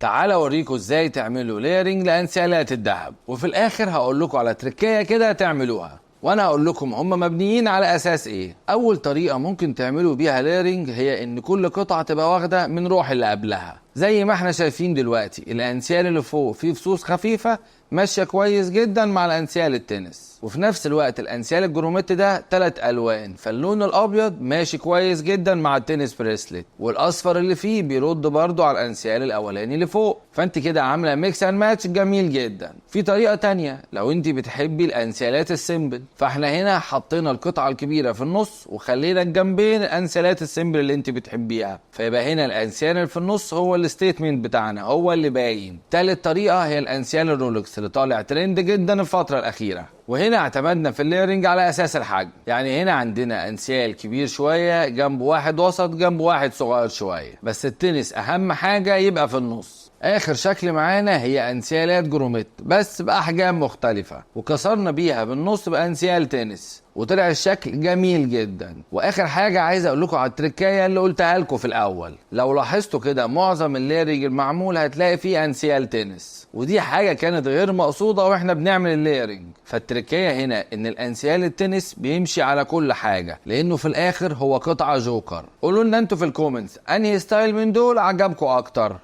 تعال اوريكم ازاي تعملوا لايرنج لانسيالات الذهب، وفي الاخر هقول لكم على تركية كده تعملوها، وانا هقول لكم هم مبنيين على اساس ايه. اول طريقة ممكن تعملوا بيها لايرنج هي ان كل قطعة تبقى واخدة من روح اللي قبلها، زي ما احنا شايفين دلوقتي الانسيال اللي فوق فيه فصوص خفيفة ماشية كويس جدا مع الانسيال التنس، وفي نفس الوقت الانسيال الجروميت ده 3 الوان، فاللون الابيض ماشي كويس جدا مع التنس بريسلت، والاصفر اللي فيه بيرد برضو على الانسيال الاولاني اللي فوق، فانت كده عامله ميكس اند ماتش جميل جدا. في طريقه تانية لو انت بتحبي الانسيالات السيمبل، فاحنا هنا حطينا القطعه الكبيره في النص وخلينا الجنبين الانسيالات السيمبل اللي انت بتحبيها، فيبقى هنا الانسيال اللي في النص هو الستيتمنت بتاعنا، هو اللي باين. تالت طريقه هي الانسيال الرولكس اللي طالع ترند جدا الفتره الاخيره، وهنا اعتمدنا في اللايرنج على اساس الحجم، يعني هنا عندنا انسيال كبير شويه جنب واحد وسط جنب واحد صغير شويه، بس التنس اهم حاجه يبقى في النص. اخر شكل معانا هي انسيالات جروميت بس باحجام مختلفه، وكسرنا بيها بالنص بانسيال تنس، وطلع الشكل جميل جدا. واخر حاجه عايز اقول لكم على التركايه اللي قلتها لكم في الاول، لو لاحظتوا كده معظم اللايرنج المعمول هتلاقي فيه انسيال تنس، ودي حاجه كانت غير مقصوده واحنا بنعمل اللايرنج. فالتركايه هنا ان الانسيال التنس بيمشي على كل حاجه، لانه في الاخر هو قطعه جوكر. قولوا لنا انتوا في الكومنتس انهي ستايل من دول عجبكم اكتر.